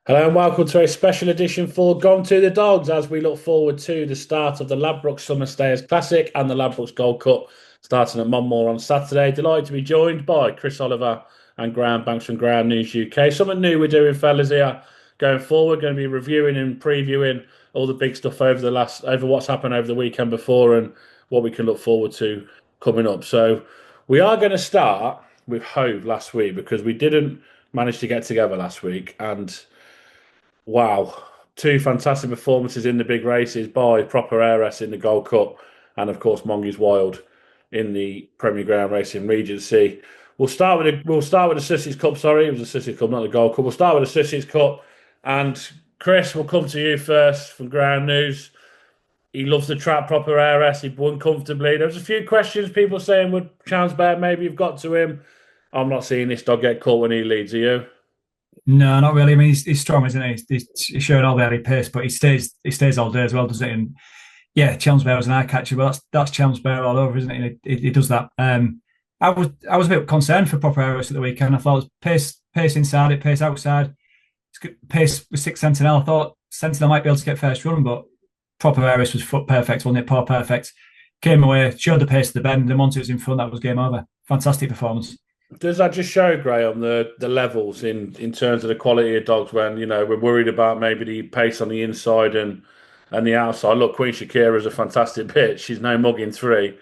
Hello and welcome to a special edition for Gone to the Dogs as we look forward to the start of the Ladbrokes Summer Stayers Classic and the Ladbrokes Gold Cup starting at Monmore on Saturday. Delighted to be joined by Chris Oliver and Graham Banks from Greyhound News UK. Something new we're doing, fellas, here going forward. Going to be reviewing and previewing all the big stuff over what's happened over the weekend before and what we can look forward to coming up. So we are going to start with Hove last week because we didn't manage to get together last week and wow, two fantastic performances in the big races by Proper Heiress in the Gold Cup, and of course Mongies Wild in the Premier Ground Racing Regency. We'll start with the Sussex Cup. Sorry, it was the Sussex Cup, not the Gold Cup. We'll start with the Sussex Cup, and Chris, we'll come to you first from Ground News. He loves the trap, Proper Heiress. He won comfortably. There was a few questions, people saying would Chance Bear maybe have got to him. I'm not seeing this dog get caught when he leads. Are you? No, not really. I mean, he's strong, isn't he? He's showing all the early pace, but he stays all day as well, doesn't he? And yeah, Chelmsford was an eye catcher, but that's Chelmsford all over, isn't it? He does that. I was a bit concerned for Proper Heiress at the weekend. I thought it was pace inside it, pace outside. It's good pace with six Sentinel. I thought Sentinel might be able to get first run, but Proper Heiress was foot perfect, wasn't it? Paw perfect. Came away, showed the pace of the bend, and once it was in front, that was game over. Fantastic performance. Does that just show, Graham, the levels in terms of the quality of dogs when, we're worried about maybe the pace on the inside and the outside? Look, Queen Shakira is a fantastic bitch. She's no mug in three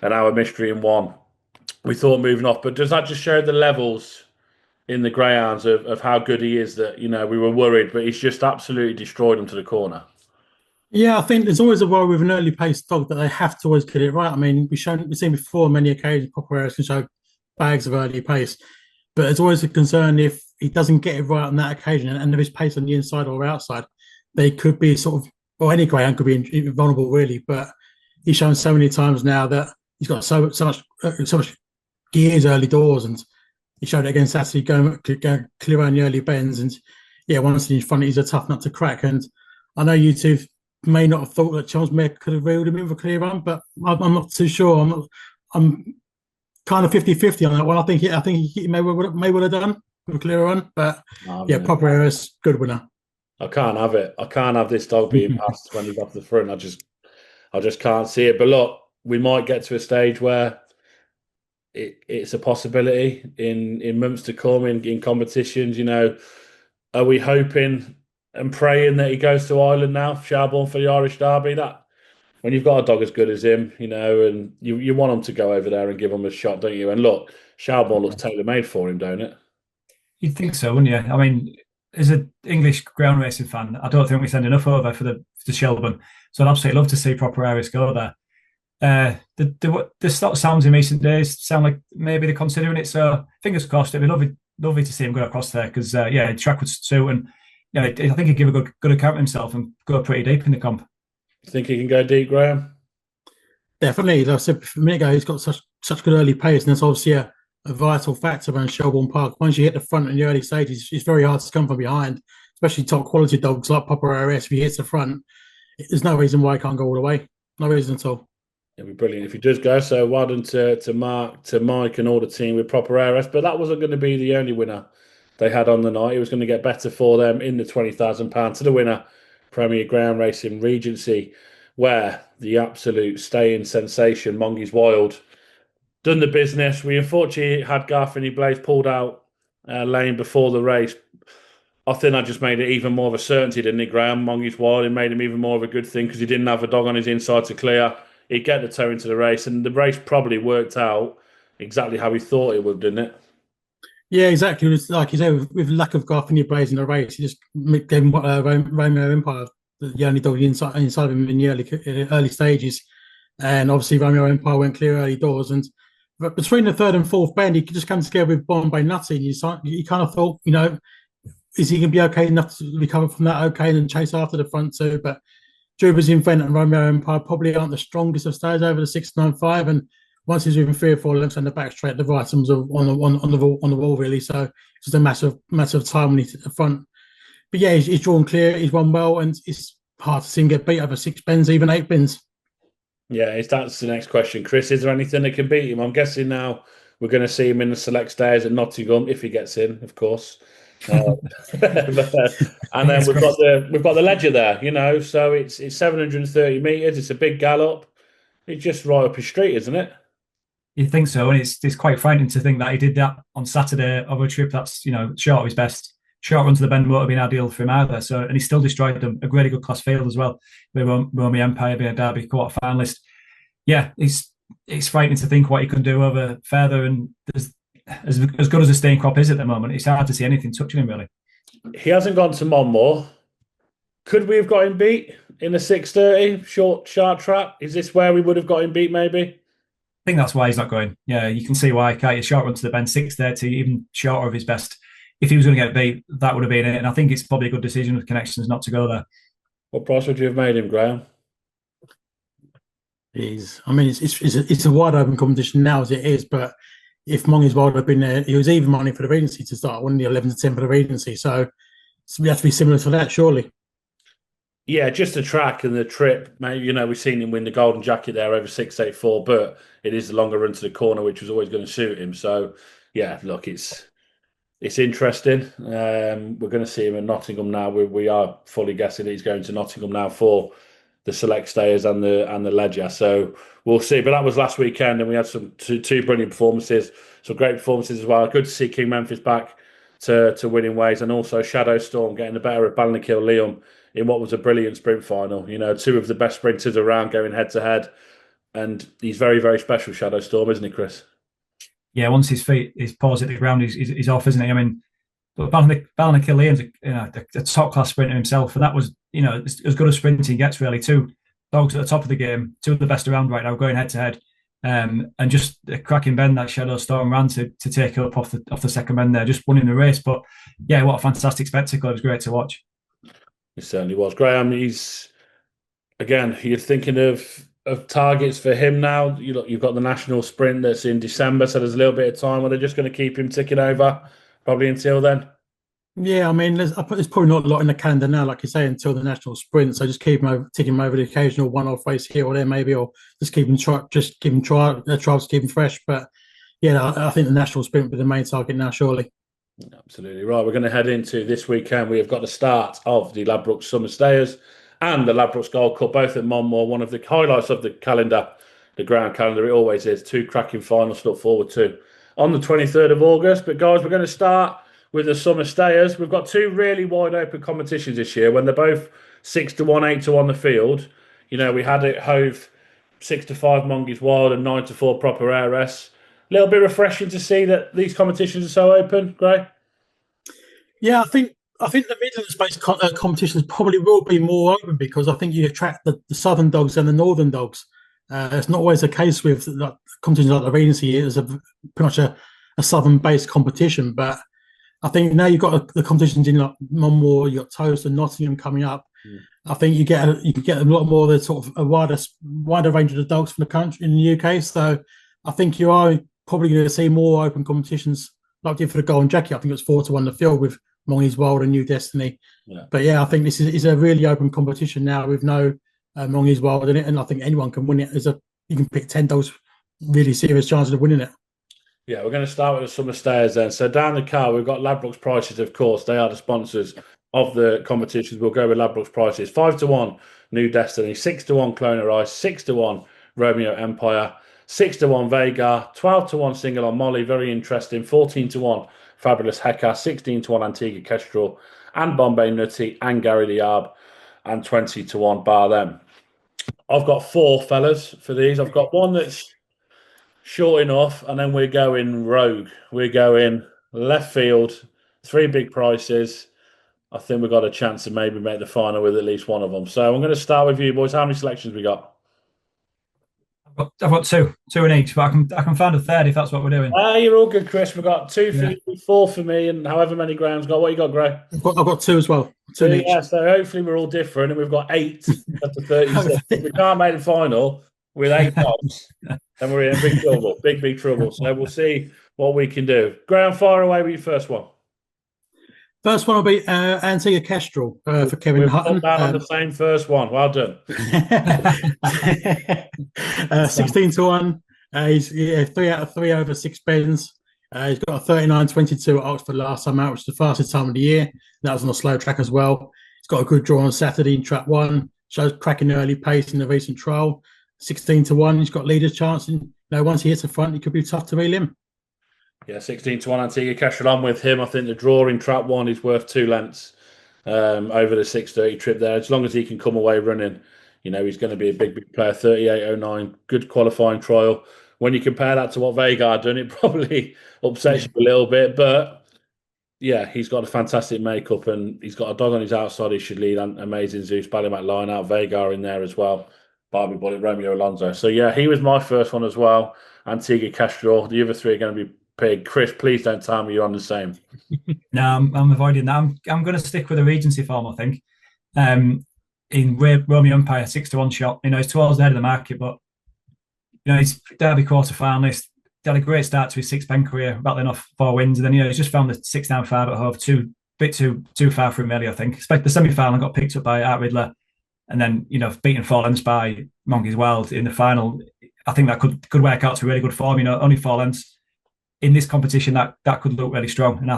and our mystery in one. We thought moving off, but does that just show the levels in the Greyhounds of how good he is that, we were worried, but he's just absolutely destroyed them to the corner? Yeah, I think there's always a worry with an early paced dog that they have to always get it right. I mean, we've seen before on many occasions Poppereras can show bags of early pace, but there's always a concern if he doesn't get it right on that occasion and if his pace on the inside or outside, they could be sort of, or any greyhound could be vulnerable really. But he's shown so many times now that he's got so much gears early doors, and he showed it against Saturday going clear around the early bends, and yeah, once in front, he's a tough nut to crack. And I know you two may not have thought that Charles Mayer could have reeled him in for a clear run, but I'm not too sure. I'm kind of 50-50 on that one. I think he may well have done with a clear run, but yeah, Proper Harris, good winner. I can't have it. I can't have this dog being passed when he's off the front. I just can't see it. But look, we might get to a stage where it's a possibility in months to come in competitions. Are we hoping and praying that he goes to Ireland now, Shelbourne for the Irish Derby? That when you've got a dog as good as him, and you want him to go over there and give him a shot, don't you? And look, Shelbourne looks tailor made for him, don't it? You'd think so, wouldn't you? I mean, as an English ground racing fan, I don't think we send enough over for the Shelbourne. So I'd absolutely love to see Proper Aries go there. The sort of sounds in recent days sound like maybe they're considering it. So fingers crossed. It'd be lovely to see him go across there because yeah, the track would suit, and I think he'd give a good account of himself and go pretty deep in the comp. You think he can go deep, Graham? Definitely. Like I said a minute ago, he's got such good early pace, and that's obviously a vital factor around Shelbourne Park. Once you hit the front in the early stages, it's very hard to come from behind, especially top quality dogs like Papa RS. If he hits the front, there's no reason why he can't go all the way. No reason at all. It'd be brilliant if he does go. So well done to Mark, to Mike, and all the team with Proper ARS. But that wasn't going to be the only winner they had on the night. It was going to get better for them in the £20,000 to the winner, Premier Ground Racing Regency, where the absolute staying sensation, Mongies Wild, done the business. We unfortunately had Garfinny Blaze pulled out lane before the race. I think that just made it even more of a certainty, didn't it, Graham? Mongies Wild, it made him even more of a good thing because he didn't have a dog on his inside to clear. He'd get the toe into the race, and the race probably worked out exactly how he thought it would, didn't it? Yeah, exactly. It was like you say, with lack of Garfinny Blaze in the race, he just gave him Romeo Empire, the only dog inside of him in the early stages. And obviously, Romeo Empire went clear early doors. But between the third and fourth bend, he could just come together with Bombay Nutty. And you kind of thought, is he going to be okay enough to recover from that okay and then chase after the front two? But Druba's Invent and Romeo Empire probably aren't the strongest of stays over the 695. And once he's within 3 or 4 lengths on the back straight, the right arms are on the wall, really. So it's just a matter of time when he's at the front. But yeah, he's drawn clear, he's run well, and it's hard to see him get beat over 6 bends, even 8 bends. Yeah, that's the next question. Chris, is there anything that can beat him? I'm guessing now we're going to see him in the select stairs at Nottingham, if he gets in, of course. And then we've got the ledger there, so it's 730 meters. It's a big gallop. It's just right up his street, isn't it? You think so, and it's quite frightening to think that he did that on Saturday of a trip that's short of his best. Short run to the bend would have been ideal for him either. So, and he still destroyed a really good class field as well. With Romy Empire being a Derby quarter finalist. Yeah, it's frightening to think what he can do over further. And as good as the staying crop is at the moment, it's hard to see anything touching him really. He hasn't gone to Monmore. Could we have got him beat in the 6:30 short trap? Is this where we would have got him beat? Maybe. I think that's why he's not going. Yeah, you can see why. Can't you? Short run to the bend, 6:30, even shorter of his best. If he was going to get beat, that would have been it. And I think it's probably a good decision with connections not to go there. What price would you have made him, Graham? It's a wide open competition now as it is, but if Mongi's Wild had been there, he was even money for the Regency to start, wasn't he? 11 to 10 for the Regency. So we have to be similar to that, surely. Yeah, just the track and the trip. Maybe, we've seen him win the Golden Jacket there over 684, but it is the longer run to the corner, which was always going to suit him. So, yeah, look, it's interesting. We're going to see him at Nottingham now. We are fully guessing that he's going to Nottingham now for the Select Stayers and the Ledger. So we'll see. But that was last weekend, and we had two brilliant performances, some great performances as well. Good to see King Memphis back to winning ways, and also Shadow Storm getting the better of Balnakill Liam in what was a brilliant sprint final. Two of the best sprinters around going head to head, and he's very, very special, Shadow Storm, isn't he, Chris? Yeah, once his paws hit the ground, he's off, isn't he? I mean, but Balnakill Liam's a top class sprinter himself, and that was as good a sprinting gets really. Two dogs at the top of the game, two of the best around right now, going head to head, and just a cracking bend that Shadow Storm ran to take up off the second bend there, just winning the race. But yeah, what a fantastic spectacle! It was great to watch. It certainly was. Graham, you're thinking of targets for him now. You've got the national sprint that's in December, so there's a little bit of time. Are they just going to keep him ticking over probably until then? Yeah, I mean, there's probably not a lot in the calendar now, like you say, until the national sprint. So just keep him ticking him over the occasional one-off race here or there, maybe, or just keep him trials to keep him fresh. But yeah, I think the national sprint will be the main target now, surely. Absolutely right. We're going to head into this weekend. We have got the start of the Ladbrokes Summer Stayers and the Ladbrokes Gold Cup, both at Monmore. One of the highlights of the calendar, the ground calendar. It always is. Two cracking finals to look forward to on the 23rd of August. But guys, we're going to start with the Summer Stayers. We've got two really wide open competitions this year when they're both 6 to 1, 8 to 1 the field. We had it Hove 6 to 5 Mongi's Wild and 9 to 4 Proper Heiress. A little bit refreshing to see that these competitions are so open, Gray. Yeah, I think the Midlands based competitions probably will be more open because I think you attract the southern dogs and the northern dogs. It's not always the case with competitions like the Regency. It's pretty much a southern based competition, but I think now you've got the competitions in like Monmore, you've got Toast and Nottingham coming up. I think you can get a lot more of the sort of a wider range of the dogs from the country in the UK. So I think you are probably going to see more open competitions like you did for the Golden Jacket. I think it was 4 to 1 the field with Mongi's Wild and New Destiny. Yeah. But yeah, I think this is a really open competition now with no Mongi's Wild in it, and I think anyone can win it. You can pick 10 dogs, really serious chances of winning it. Yeah, we're going to start with the Summer Stayers then. So down the car, we've got Ladbrokes Prices, of course. They are the sponsors of the competitions. We'll go with Ladbrokes Prices. 5 to 1, New Destiny. 6 to 1, Clone Ice. 6 to 1, Romeo Empire. 6 to 1, Vega. 12 to 1, Single on Molly. Very interesting. 14 to 1, Fabulous Heka. 16 to 1, Antigua Kestrel. And Bombay Nutty. And Gary the Arb. And 20 to 1, Bar Them. I've got 4 fellas for these. I've got one that's short enough, and then we're going rogue. We're going left field, 3 big prices. I think we've got a chance to maybe make the final with at least one of them. So I'm going to start with you, boys. How many selections we got? I've got two in each, but I can find a third if that's what we're doing. You're all good, Chris. We've got 2 for you, 4 for me, and however many Graham's got. What you got, Graham? I've got 2 as well. 2 in each. Yeah, so hopefully we're all different, and we've got 8 after 36. If we can't make the final with 8 dogs, then we're in big trouble. Big trouble. So we'll see what we can do. Graham, fire away with your first one. First one will be Antigua Kestrel for Kevin Hutton. We've on the same first one. Well done. 16 to 1. He's 3 out of 3 over 6 bends. He's got a 39.22 at Oxford last time out, which is the fastest time of the year. That was on a slow track as well. He's got a good draw on Saturday in track 1. Shows cracking early pace in the recent trial. 16-1. He's got leader's chance. And once he hits the front, it could be tough to reel him. Yeah, 16-1 Antigua Castellon with him. I think the draw in trap 1 is worth 2 lengths over the 6:30 trip there. As long as he can come away running, he's going to be a big player. 38.09, good qualifying trial. When you compare that to what Vega done, it probably upsets you a little bit. But yeah, he's got a fantastic makeup and he's got a dog on his outside. He should lead. Amazing Zeus, Ballymac line out, Vega in there as well. Barbie Bullet, Romeo Alonso. So yeah, he was my first one as well. Antigua Castro. The other 3 are going to be big. Chris, please don't tell me you're on the same. No, I'm avoiding that. I'm going to stick with the Regency form, I think. In Romeo Empire, 6-1 shot. It's towards the head of the market, but he's Derby quarter finalist. Had a great start to his 6-pen career, battling off 4 wins, and then he's just found the 6-9-5 at Hove bit too far from really, I think. Especially the semi-final got picked up by Art Riddler, and then beaten 4 lengths by Monkeys Wild in the final. I think that could work out to really good form. Only 4 lengths in this competition, that could look really strong. And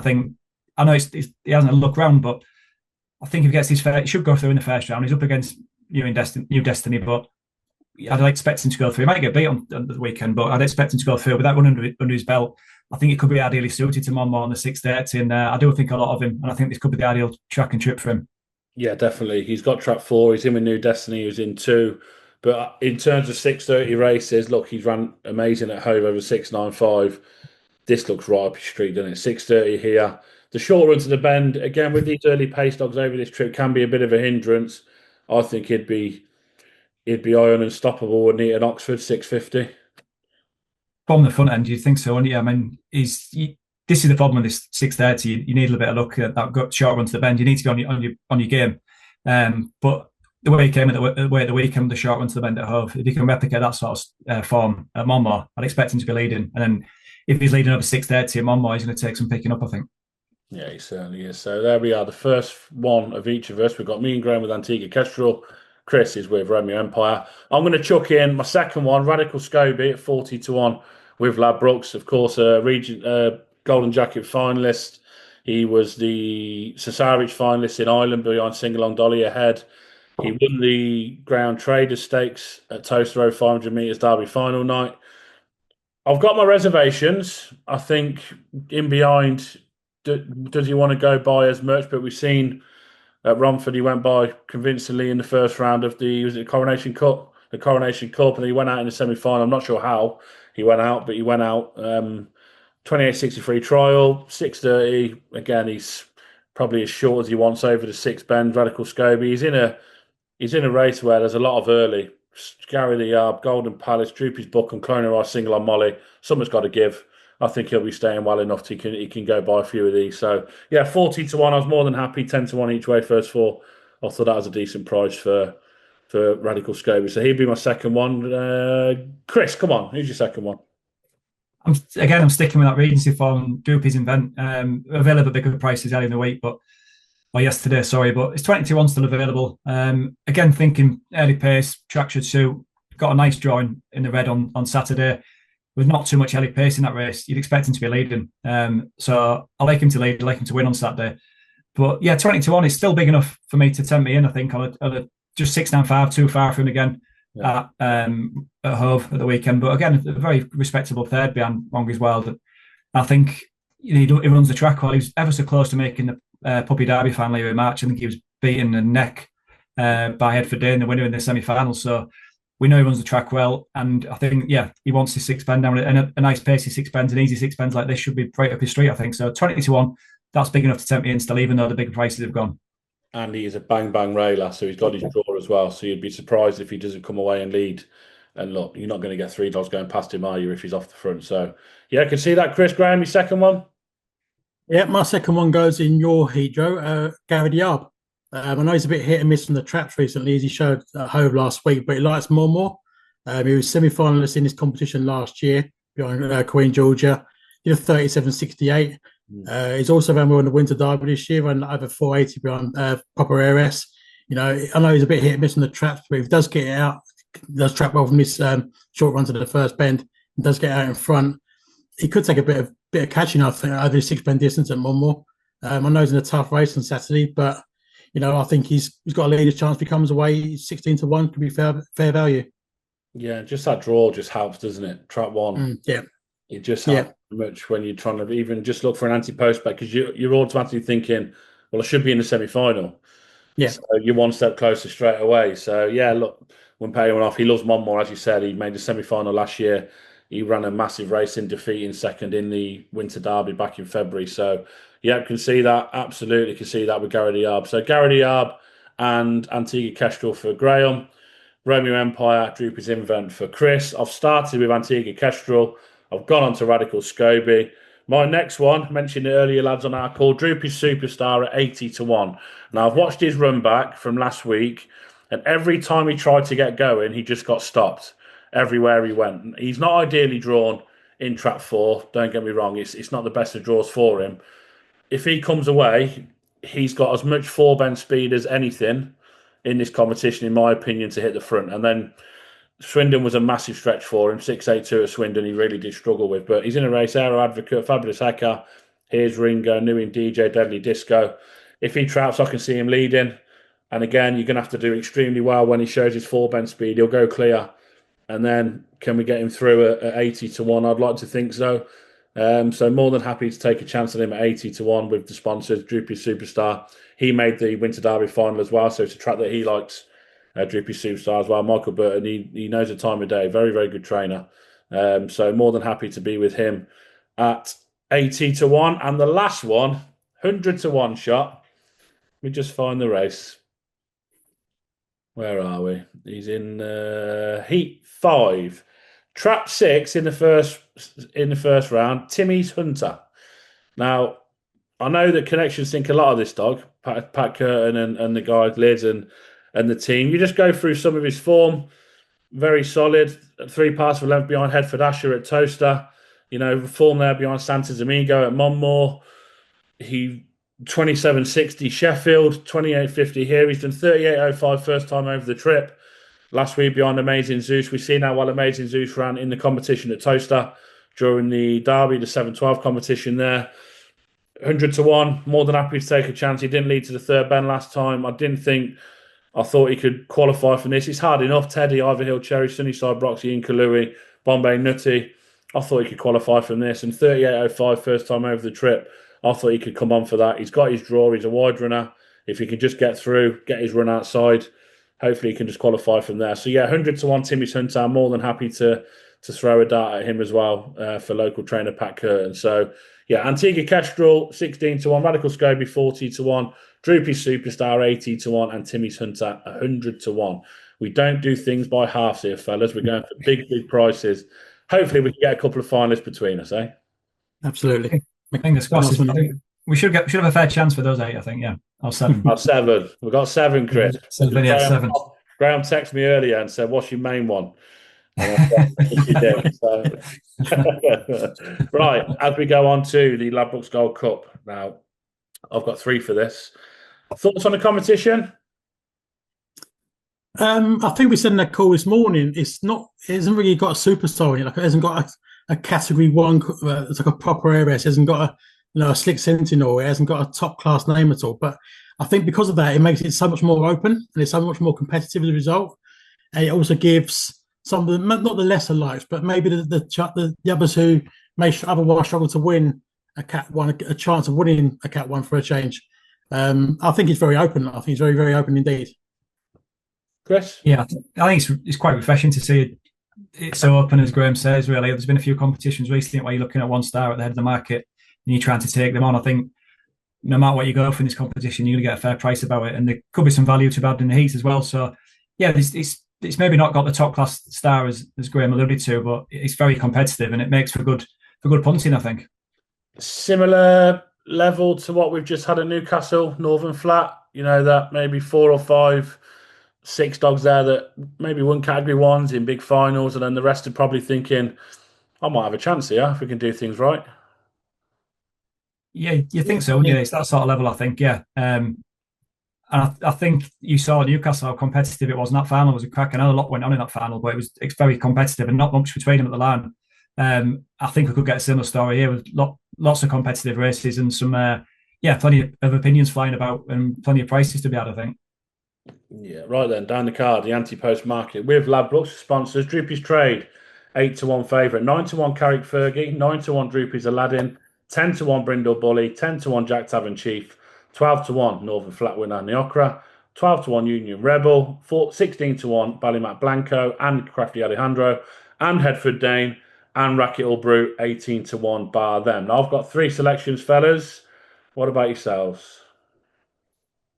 I know he hasn't looked round, but I think if he gets his fair, he should go through in the first round. He's up against New Destiny, but I'd expect him to go through. He might get beat on the weekend, but I'd expect him to go through. With that one under his belt, I think it could be ideally suited to Monmore on the 6:30, and I do think a lot of him, and I think this could be the ideal track and trip for him. Yeah, definitely. He's got track 4. He's in with New Destiny. He was in 2. But in terms of 6:30 races, look, he's ran amazing at Hove over 6.95. This looks right up his street, doesn't it? 6:30 here. The short run to the bend, again, with these early pace dogs over this trip, can be a bit of a hindrance. I think he'd be eye unstoppable, wouldn't he, at Oxford, 6:50? From the front end, you think so? And yeah, I mean, this is the problem with this 6:30. You need a little bit of luck at that short run to the bend. You need to be on your game. But the way he came at the weekend, the short run to the bend at Hove, if he can replicate that sort of form at Monmore, I'd expect him to be leading. And then if he's leading over 6:30 at Monmore, he's going to take some picking up, I think. Yeah, he certainly is. So there we are, the first one of each of us. We've got me and Graham with Antigua Kestrel. Chris is with Romeo Empire. I'm going to chuck in my second one, Radical Scobie at 40-1 with Ladbrokes. Of course, Golden Jacket finalist. He was the Cesarewitch finalist in Ireland behind Singalong Dolly ahead. He won the Ground Traders Stakes at Toast Road 500 metres Derby final night. I've got my reservations. I think in behind, does he want to go by as much? But we've seen at Romford, he went by convincingly in the first round of the Coronation Cup. The Coronation Cup, and he went out in the semi-final. I'm not sure how he went out, but he went out. 28.63 trial, 6:30. Again, he's probably as short as he wants over the 6 bend. Radical Scobie. He's in a race where there's a lot of early. Gary the Yarb, Golden Palace, Droopy's Book, and Cloner are single on Molly. Someone's got to give. I think he'll be staying well enough he can go by a few of these. So yeah, 40-1. I was more than happy. 10-1 each way first 4. I thought that was a decent price for Radical Scobie. So he'd be my second one. Chris, come on, who's your second one? I'm sticking with that Regency form. Droopy's Invent, available at bigger prices early in the week, but yesterday, sorry, but it's 22-1 still available. Again, thinking early pace, track should suit. Got a nice drawing in the red on Saturday. With not too much early pace in that race, you'd expect him to be leading. So I like him to lead. I like him to win on Saturday. But yeah, 20-1 is still big enough for me to tempt me in. I think just 6.95 too far for him again at Hove at the weekend. But again, a very respectable third behind Monkeys Wild. I think he runs the track well. He was ever so close to making the Puppy Derby final here in March. I think he was beaten the neck by Headford Day in the winner in the semi-final. So we know he runs the track well, and I think, yeah, he wants his 6 bend down, and a nice pacey 6 bends, an easy 6 bends like this should be right up his street, I think. So 20-1, that's big enough to tempt me in still, even though the bigger prices have gone. And he is a bang railer, so he's got his draw as well. So you'd be surprised if he doesn't come away and lead. And look, you're not going to get $3 going past him, are you, if he's off the front? So yeah, I can see that. Chris, Graham, your second one? Yeah, my second one goes in your heat, Joe. Gary the Yarb. I know he's a bit hit and miss from the traps recently, as he showed at Hove last week, but he likes more. He was semi-finalist in this competition last year behind Queen Georgia. He did 37.68. He's also ran well in the Winter Derby this year, ran over 480 behind Proper Heiress. I know he's a bit hit and miss on the traps, but if he does get it out, does trap well from his short run to the first bend, and does get out in front, he could take a bit of catching, I think, over the 6 bend distance at Monmore. I know he's in a tough race on Saturday, but I think he's got a leader's chance. If he comes away 16-1, could be fair value. Yeah, just that draw just helps, doesn't it? Trap one. Yeah. It just helps much when you're trying to even just look for an anti-post bet, because you're automatically thinking, well, I should be in the semi-final. Yeah. So you're one step closer straight away. So, yeah, look, when Perry went off, he loves Monmore, as you said. He made the semi-final last year. He ran a massive race in defeating second in the Winter Derby back in February. So, yeah, can see that. Absolutely can see that with Gary Yarb. So, Gary Yarb and Antigua Kestrel for Graham. Romeo Empire, Droopy's Invent for Chris. I've started with Antigua Kestrel. I've gone on to Radical Scobie. My next one, mentioned it earlier, lads, on our call, Droopy's Superstar at 80-1. Now, I've watched his run back from last week, and every time he tried to get going, he just got stopped everywhere he went. He's not ideally drawn in trap 4. Don't get me wrong. It's not the best of draws for him. If he comes away, he's got as much 4-bend speed as anything in this competition, in my opinion, to hit the front. And then Swindon was a massive stretch for him. 6.82 at Swindon, he really did struggle with. But he's in a race. Aero Advocate, Fabulous Hacker. Here's Ringo, Newing DJ, Deadly Disco. If he traps, I can see him leading. And again, you're going to have to do extremely well when he shows his 4-bend speed. He'll go clear. And then can we get him through at 80-1? I'd like to think so. So more than happy to take a chance on him at 80-1 with the sponsors, Droopy Superstar. He made the Winter Derby final as well, so it's a track that he likes, Droopy Superstar as well. Michael Burton, he knows the time of day. Very, very good trainer. So more than happy to be with him at 80-1. And the last one, 100-1 shot. We just find the race. Where are we? He's in Heat 5. Trap 6 in the first round, Timmy's Hunter. Now, I know that connections think a lot of this dog, Pat Curtin and the guys, Lids and the team. You just go through some of his form. Very solid. 3 parts of 11 behind Headford Asher at Toaster. Form there behind Santa's Amigo at Monmore. He 27.60 Sheffield, 28.50 here. He's done 38.05 first time over the trip. Last week behind Amazing Zeus. We've seen how well Amazing Zeus ran in the competition at Toaster during the Derby, the 7-12 competition there. 100-1, more than happy to take a chance. He didn't lead to the 3rd bend last time. I thought he could qualify from this. It's hard enough. Teddy, Ivorhill, Cherry, Sunnyside, Broxy, Inkalui, Bombay, Nutty. I thought he could qualify from this. And 38.05 first time over the trip. I thought he could come on for that. He's got his draw. He's a wide runner. If he can just get through, get his run outside, hopefully he can just qualify from there. So, yeah, 100-1 Timmy's Hunter. I'm more than happy to throw a dart at him as well for local trainer Pat Curtin. So, yeah, Antigua Kestrel, 16-1. Radical Scobie, 40-1. Droopy Superstar, 80-1. And Timmy's Hunter, 100-1. We don't do things by halves here, fellas. We're going for big, big prices. Hopefully we can get a couple of finalists between us, eh? Absolutely. Fingers crossed. We should have a fair chance for those 8, I think, yeah. Or 7. 7. We've got 7, Chris. 7, yeah, 7. Graham texted me earlier and said, what's your main one? And I think he did. So. Right, as we go on to the Ladbrokes Gold Cup. Now, I've got 3 for this. Thoughts on the competition? I think we said in that call this morning, it hasn't really got a superstar in it. Like, it hasn't got a category 1. It's like a proper area. It hasn't got a slick sentinel. It hasn't got a top class name at all. But I think because of that, it makes it so much more open and it's so much more competitive as a result. And it also gives some of the, not the lesser lights, but maybe the others who may otherwise struggle to win a Cat 1 a chance of winning a Cat 1 for a change. I think it's very open. I think it's very, very open indeed. Chris? Yeah, I think it's quite refreshing to see it so open, as Graham says, really. There's been a few competitions recently where you're looking at 1 star at the head of the market and you're trying to take them on. I think no matter what you go for in this competition, you're going to get a fair price about it. And there could be some value to be had in the heat as well. So, yeah, it's maybe not got the top class star as Graham alluded to, but it's very competitive and it makes for good punting, I think. Similar level to what we've just had at Newcastle, Northern Flat, that maybe 4 or 5, 6 dogs there that maybe won category 1s in big finals, and then the rest are probably thinking, I might have a chance here if we can do things right. Yeah, you think so? Yeah, it's that sort of level, I think. Yeah, and I think you saw Newcastle how competitive it was. And that final was a crack. I know a lot went on in that final, but it's very competitive and not much between them at the line. I think we could get a similar story here with lots of competitive races and some, plenty of opinions flying about and plenty of prices to be had, I think. Yeah, right then, down the card, the anti-post market with Ladbrokes sponsors, Droopy's Trade, 8-1 favourite, 9-1 Carrick Fergie, 9-1 Droopy's Aladdin, 10-1 Brindle Bully, 10-1 Jack Tavern Chief, 12-1 Northern Flat winner Neocra, 12-1 Union Rebel, 16-1 Ballymac Blanco and Crafty Alejandro, and Headford Dane, and Racket All Brute, 18-1 bar them. Now I've got 3 selections, fellas. What about yourselves?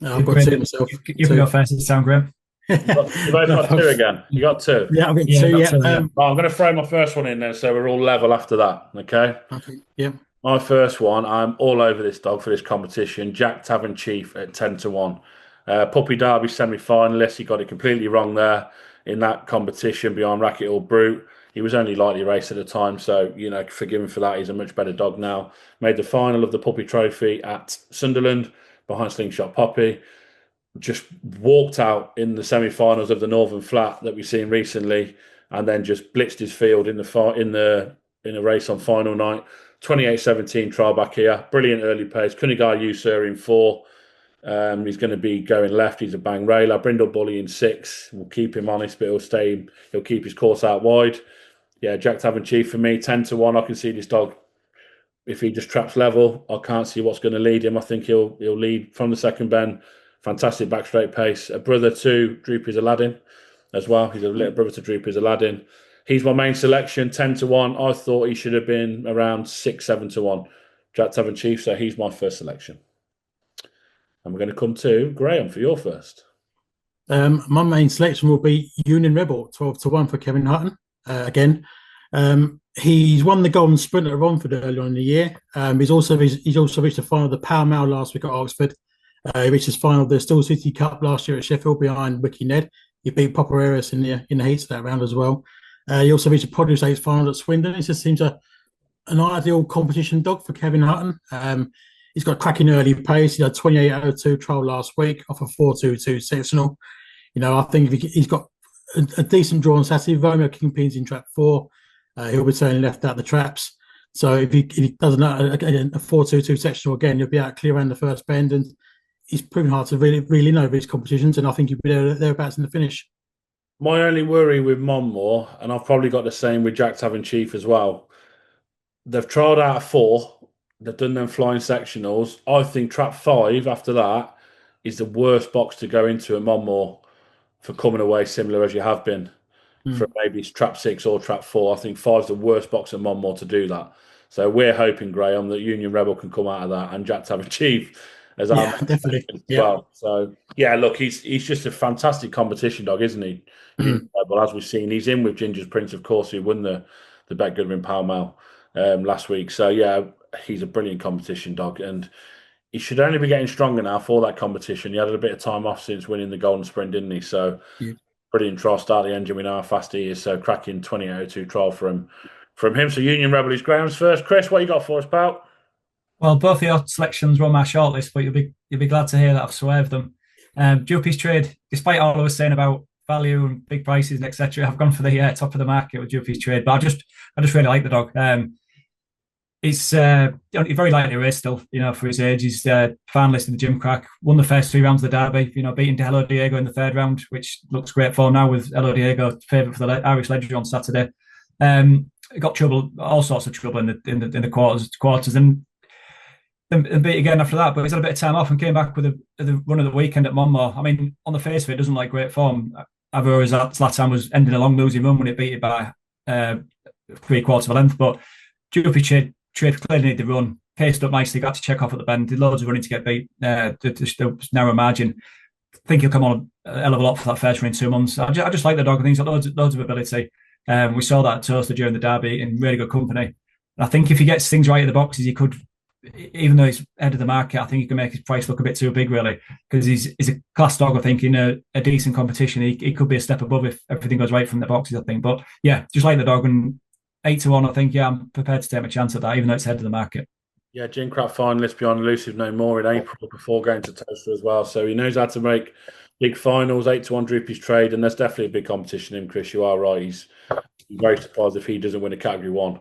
I've got 2 myself. You can go first this time, Graham. You both got 2 again. You got 2. Yeah, I've got 2. Yeah. I'm going to throw my first one in there, so we're all level after that. Okay. Okay. Yeah. My first one, I'm all over this dog for this competition. Jack Tavern Chief at 10-1. Puppy Derby semi-finalist. He got it completely wrong there in that competition behind Racket or Brute. He was only lightly raced at the time, so forgive him for that. He's a much better dog now. Made the final of the Puppy Trophy at Sunderland behind Slingshot Poppy. Just walked out in the semi-finals of the Northern Flat that we've seen recently, and then just blitzed his field in the race on final night. 28-17 trial back here. Brilliant early pace. Kunigar User in 4. He's going to be going left. He's a bang railer. Brindle Bully in 6. We'll keep him honest, but he'll keep his course out wide. Yeah, Jack Tavern Chief for me, 10-1. I can see this dog. If he just traps level, I can't see what's going to lead him. I think he'll lead from the second bend. Fantastic back straight pace. A brother to Droopy's Aladdin as well. He's a little brother to Droopy's Aladdin. He's my main selection, 10-1. I thought he should have been around 6-7-1. Jack Tavern Chief, so he's my first selection. And we're going to come to Graham for your first. My main selection will be Union Rebel, 12-1 for Kevin Hutton. Again, he's won the Golden Sprint at Romford earlier on in the year. He's also reached the final of the Pall Mall last week at Oxford. He reached his final of the Still City Cup last year at Sheffield behind Wiki Ned. He beat Popper Harris in the heats of that round as well. He also reached a Produce Eights final at Swindon. It just seems an ideal competition dog for Kevin Hutton. He's got cracking early pace. He had 28.02 trial last week off a 4.22 sectional. I think if he's got a decent draw on Saturday. Romeo Kingpin's in trap 4. He'll be turning left out the traps. So if he does a 4.22 sectional again, he'll be out clear around the first bend. And he's proven hard to really know these competitions. And I think he'll be thereabouts in the finish. My only worry with Monmore, and I've probably got the same with Jack Tavern Chief as well, they've trialled out 4. They've done them flying sectionals. I think trap 5 after that is the worst box to go into at Monmore for coming away similar as you have been from maybe trap 6 or trap 4. I think 5's the worst box at Monmore to do that. So we're hoping, Graham, that Union Rebel can come out of that and Jack Tavern Chief as our definitely as well. So yeah, look, he's just a fantastic competition dog, isn't he? Well, as we've seen, he's in with Ginger's Prince, of course, who won the Bet Goodwin Pall Mall last week. So yeah, he's a brilliant competition dog, and he should only be getting stronger now for that competition. He had a bit of time off since winning the Golden Sprint, didn't he? So brilliant trial, start the engine. We know how fast he is. So cracking 28.02 trial from him. So Union Rebel is Graham's first. Chris, what you got for us, pal? Well, both of your selections were on my shortlist, but you'll be glad to hear that I've swerved them. Droopy's Trade, despite all I was saying about value and big prices and etc., I've gone for the top of the market with Droopy's Trade. But I just really like the dog. He's very lightly raced still, for his age. He's finalist in the Gym Crack, won the first 3 rounds of the Derby, beating Hello Diego in the 3rd round, which looks great for now with Hello Diego favourite for the Irish Ledger on Saturday. Got all sorts of trouble in the quarters and beat again after that, but he's had a bit of time off and came back with the run of the weekend at Monmore. I mean, on the face of it, doesn't like great form. Avora's last time was ending a long losing run when it beat it by 3/4 of a length, but Droopy Trade clearly need the run, paced up nicely, got to check off at the bend, did loads of running to get beat, the narrow margin. I think he'll come on a hell of a lot for that first run in 2 months. I just like the dog. I think he's got loads of ability. We saw that at Toaster during the Derby in really good company. And I think if he gets things right at the boxes, he could, even though he's head of the market, I think he can make his price look a bit too big, really, because he's a class dog. I think in a decent competition, he could be a step above if everything goes right from the boxes, I think. But yeah, just like the dog, and 8-1, I think, I'm prepared to take a chance at that, even though it's head of the market. Yeah, Gin Crap finalist behind Elusive No More in April before going to Toaster as well. So he knows how to make big finals, 8-1 Droopy's trade, and there's definitely a big competition in him, Chris. You are right. He's very surprised if he doesn't win a Category 1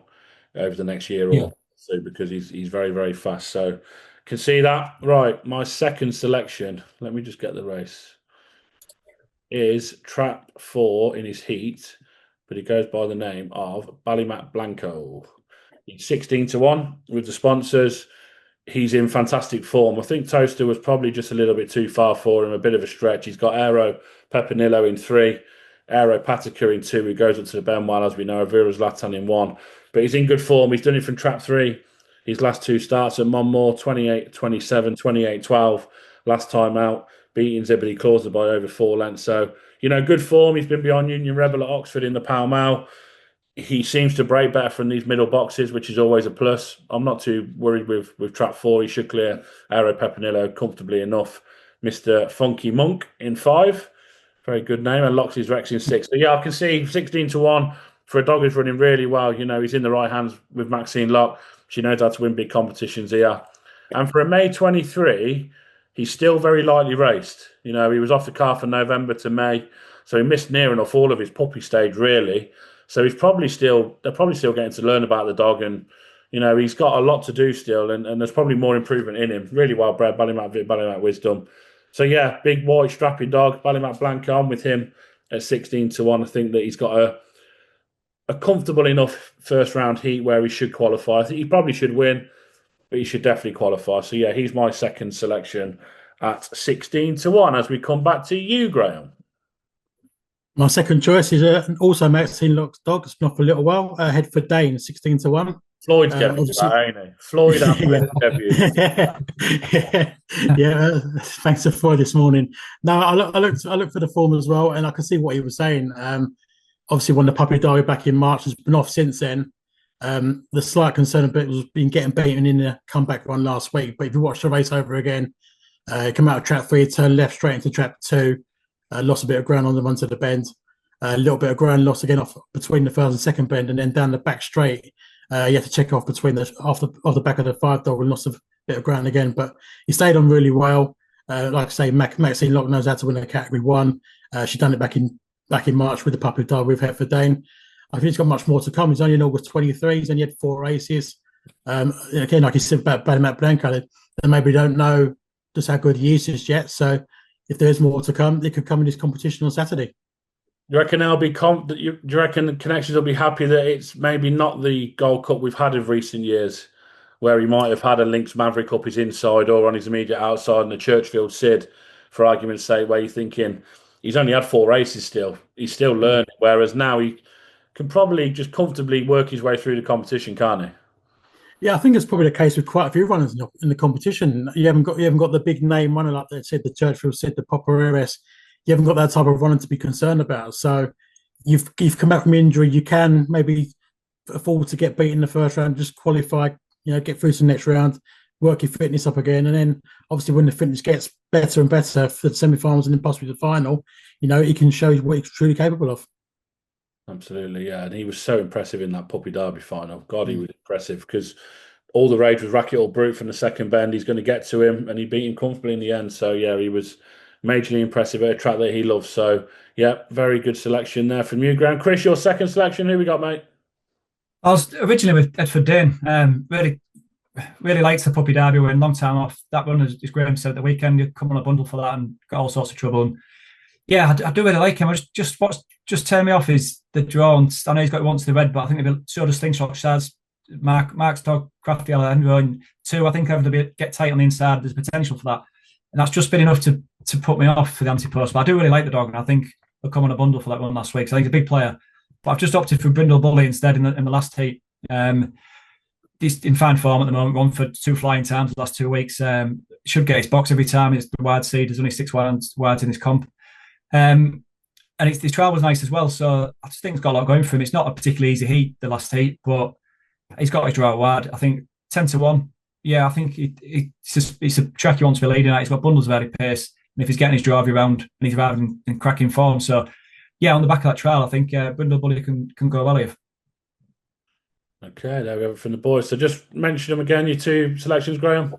over the next year or so, because he's very, very fast. So can see that. Right, my second selection, let me just get the race, is Trap 4 in his heat, but he goes by the name of Ballymac Blanco. He's 16-1 with the sponsors. He's in fantastic form. I think Toaster was probably just a little bit too far for him, a bit of a stretch. He's got Aero Pepinillo in 3, Aero Patica in 2, who goes up to the Benwell, as we know, Vera's Latan in 1. But he's in good form. He's done it from Trap 3. His last 2 starts at Monmore, 28-27, 28-12. Last time out, beating Zebedee Clauser by over 4 lengths. So, good form. He's been behind Union Rebel at Oxford in the Pall Mall. He seems to break better from these middle boxes, which is always a plus. I'm not too worried with Trap 4. He should clear Aero Pepinillo comfortably enough. Mr. Funky Monk in 5. Very good name. And Loxley's Rex in 6. So, I can see 16-1 for a dog who's running really well. He's in the right hands with Maxine Locke. She knows how to win big competitions here. And for a May 23, he's still very lightly raced. He was off the car from November to May. So he missed near enough all of his puppy stage, really. So they're probably still getting to learn about the dog, and he's got a lot to do still, and there's probably more improvement in him. Really well bred, Ballymac Wisdom. So big white strappy dog, Ballymac Blanca. On with him at 16-1. I think that he's got a comfortable enough first round heat where he should qualify. I think he probably should win, but he should definitely qualify. So he's my second selection at 16-1. As we come back to you, Graham. My second choice is also Maxine Locke's dog. It's been off for a little while. Headford Dane, 16-1. Floyd's debut, ain't he? Floyd and debut. Thanks to Floyd this morning. No, I looked for the form as well, and I can see what he was saying. Obviously, when the puppy died back in March, has been off since then. The slight concern a bit was been getting beaten in the comeback run last week. But if you watch the race over again, come out of Trap 3, turn left straight into Trap 2. Lost a bit of ground on the run to the bend. A little bit of ground lost again off between the first and second bend, and then down the back straight. You had to check off between off the back of the 5 dog and lost a bit of ground again. But he stayed on really well. Like I say, Maxine Locke knows how to win a Category 1. She done it back in March with the puppy dog with Headford Dane. I think he's got much more to come. He's only in August 23. He's only had 4 races. Again, like you said about Matt Blanco, they maybe don't know just how good he is just yet. So if there's more to come, they could come in this competition on Saturday. Do you reckon do you reckon the connections will be happy that it's maybe not the Gold Cup we've had of recent years, where he might have had a Lynx Maverick up his inside or on his immediate outside and the Churchfield Sid, for argument's sake, where you're thinking he's only had 4 races still. He's still learning, whereas now he can probably just comfortably work his way through the competition, can't he? Yeah, I think it's probably the case with quite a few runners in the competition. You haven't got the big name runner like they said, the Churchfield Sid, the Poppereres. You haven't got that type of runner to be concerned about. So you've come back from injury. You can maybe afford to get beat in the first round, just qualify, get through to the next round, work your fitness up again. And then obviously when the fitness gets better and better for the semi-finals and then possibly the final, he can show what he's truly capable of. Absolutely, yeah. And he was so impressive in that Puppy Derby final. God, he was impressive, because all the rage was Racket or Brute from the second bend. He's going to get to him, and he beat him comfortably in the end. So, he was majorly impressive at a track that he loves. So, very good selection there from you, Graham. Chris, your second selection. Who we got, mate? I was originally with Headford Dane. Really liked the Puppy Derby win, long time off. That one, as Graham said, at the weekend, you come on a bundle for that and got all sorts of trouble. And I do really like him. What's just turned me off is the draw. And I know he's got one to the red, but I think they'll be so does Slingshot Shaz, Mark's dog, Crafty Alejandro, and 2. I think they'll get tight on the inside. There's potential for that, and that's just been enough to put me off for the anti-post. But I do really like the dog, and I think they'll come on a bundle for that one last week. So I think he's a big player. But I've just opted for Brindle Bully instead in the last heat. He's in fine form at the moment. 1 for 2 flying times the last 2 weeks. Should get his box every time. It's the wide seed. There's only 6 wides in his comp. And his trial was nice as well. So I just think he's got a lot going for him. It's not a particularly easy heat, the last heat, but he's got his draw wide. I think 10-1. Yeah, I think it's a track he wants to be leading at. He's got bundles of early pace. And if he's getting his draw every round and he's arriving in cracking form. So, on the back of that trial, I think Brindle Bully can go well here. Okay, there we have it from the boys. So just mention them again, your 2 selections, Graham.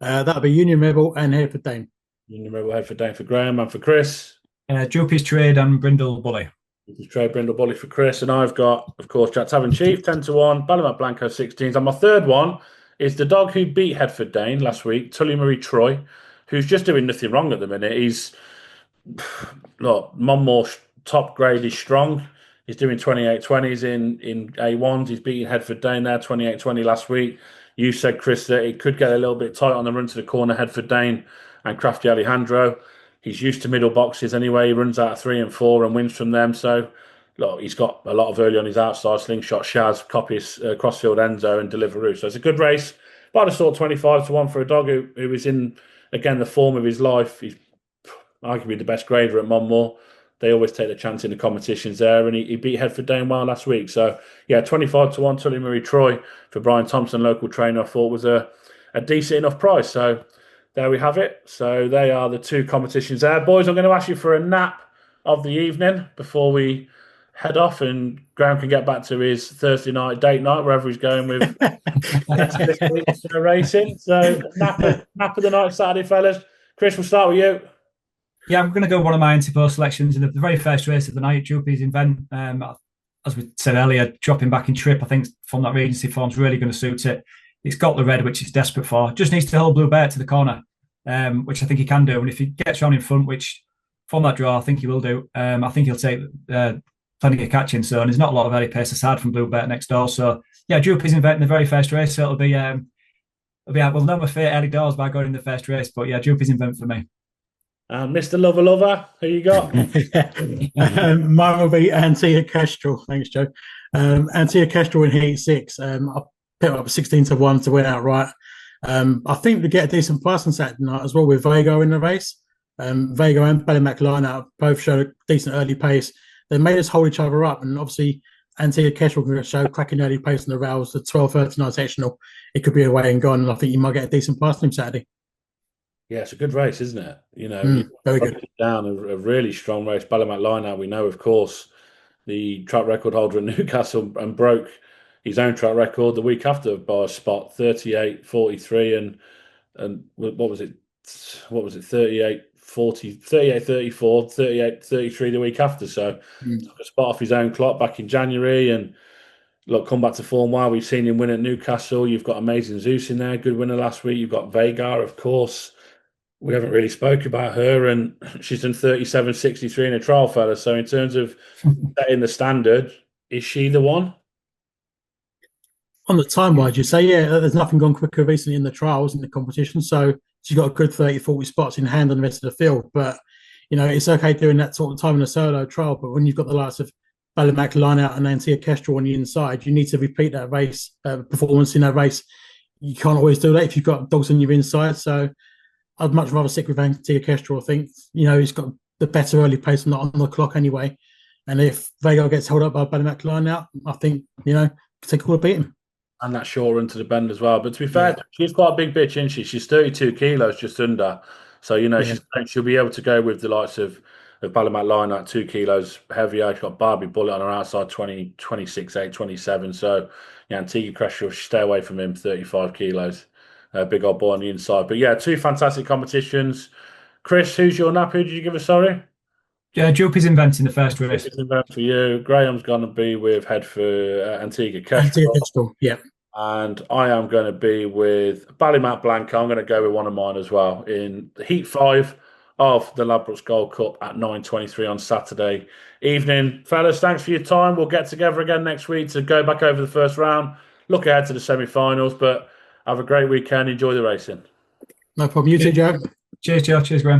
That'll be Union Rebel and Hereford Dane. Numerical Head for Dane for Graham, and for Chris. Jupy's Trade and Brindle Bully. Trade Brindle Bully for Chris, and I've got, of course, Jack Tavern Chief 10-1, Balamat Blanco 16s, and my third one is the dog who beat Headford Dane last week, Tully Marie Troy, who's just doing nothing wrong at the minute. He's look, Monmore top grade is strong. He's doing 28-20s in A1s. He's beating Headford Dane there 28-20 last week. You said, Chris, that it could get a little bit tight on the run to the corner, Headford Dane and Crafty Alejandro. He's used to middle boxes anyway. He runs out of 3 and 4 and wins from them. So, look, he's got a lot of early on his outside, slingshot, Shaz, copies, crossfield Enzo, and Deliveroo. So it's a good race. But I just thought 25-1 for a dog who is in, again, the form of his life. He's arguably the best grader at Monmore. They always take the chance in the competitions there, and he beat Headford Dane well last week. So, yeah, 25-1, Tully Marie Troy for Brian Thompson, local trainer, I thought was a decent enough price. So, there we have it. So they are the two competitions there. Boys, I'm going to ask you for a nap of the evening before we head off, and Graham can get back to his Thursday night date night, wherever he's going with this week's racing. So nap of the night Saturday, fellas. Chris, we'll start with you. Yeah, I'm going to go one of my anti-post selections in the very first race of the night, Jupy's Invent. As we said earlier, dropping back in trip, I think from that Regency form's really going to suit it. It's got the red, which it's desperate for. Just needs to hold Blue Bear to the corner, which I think he can do. And if he gets round in front, which from that draw, I think he will do, I think he'll take plenty of catching. So, and there's not a lot of early pace aside from Blue Bear next door. So, yeah, Jupy's Invent in the very first race. So it'll be we'll know my fate early doors by going in the first race. But yeah, Jupy's Invent for me. Mr. Lover, who you got? Mine will be Antia Kestrel. Thanks, Joe. Antia Kestrel in Heat 6. I picked up 16-1 to win outright. I think we get a decent price on Saturday night as well with Vago in the race. Vago and Ballymac lineup both showed a decent early pace. They made us hold each other up, and obviously Antia Kestrel can show cracking early pace in the rails. The 12:39 sectional, it could be away and gone. And I think you might get a decent price on him Saturday. Yeah, it's a good race, isn't it? You know, very good. Down a really strong race. Ballymac lineout, we know, of course, the track record holder in Newcastle, and broke his own track record the week after by a spot, 38-43, and what was it? 38-40, 38-34, 38-33 the week after. So took a spot off his own clock back in January, and look, come back to form well. We've seen him win at Newcastle. You've got Amazing Zeus in there, good winner last week. You've got Vagar, of course. We haven't really spoke about her, and she's done 37.63 in a trial, fella. So in terms of setting the standard, is she the one? On the time-wise, you say, yeah, there's nothing gone quicker recently in the trials in the competition. So she's got a good 30-40 spots in hand on the rest of the field. But, you know, it's okay doing that sort of time in a solo trial. But when you've got the likes of Ballymac lineout and Antia Kestrel on the inside, you need to repeat that race performance in that race. You can't always do that if you've got dogs on your inside. So I'd much rather stick with Antia Kestrel. I think, you know, he's got the better early pace on the clock anyway. And if Vega gets held up by Ballymac lineout, I think, you know, take all to beat him. And that short run to the bend as well. But to be fair, she's quite a big bitch, isn't she? She's 32 kilos just under. So, you know, she'll be able to go with the likes of Ballymac line at 2 kilos heavier. She's got Barbie Bullet on her outside, 26, 8, 27. So, yeah, Antigua Kestrel, stay away from him, 35 kilos. Big old boy on the inside. But, yeah, two fantastic competitions. Chris, who's your nap? Who did you give us, sorry? Yeah, Jupy's Invent in the first race. Jupy's Invent for you. Graham's going to be with head for Antigua Kestrel. Antigua Kestrel, yeah. And I am going to be with Ballymac Blanca. I'm going to go with one of mine as well in the Heat 5 of the Ladbrokes Gold Cup at 9:23 on Saturday evening. Fellas, thanks for your time. We'll get together again next week to go back over the first round, look ahead to the semi-finals, but have a great weekend. Enjoy the racing. No problem. You too, Joe. Cheers, Joe. Cheers, Graham.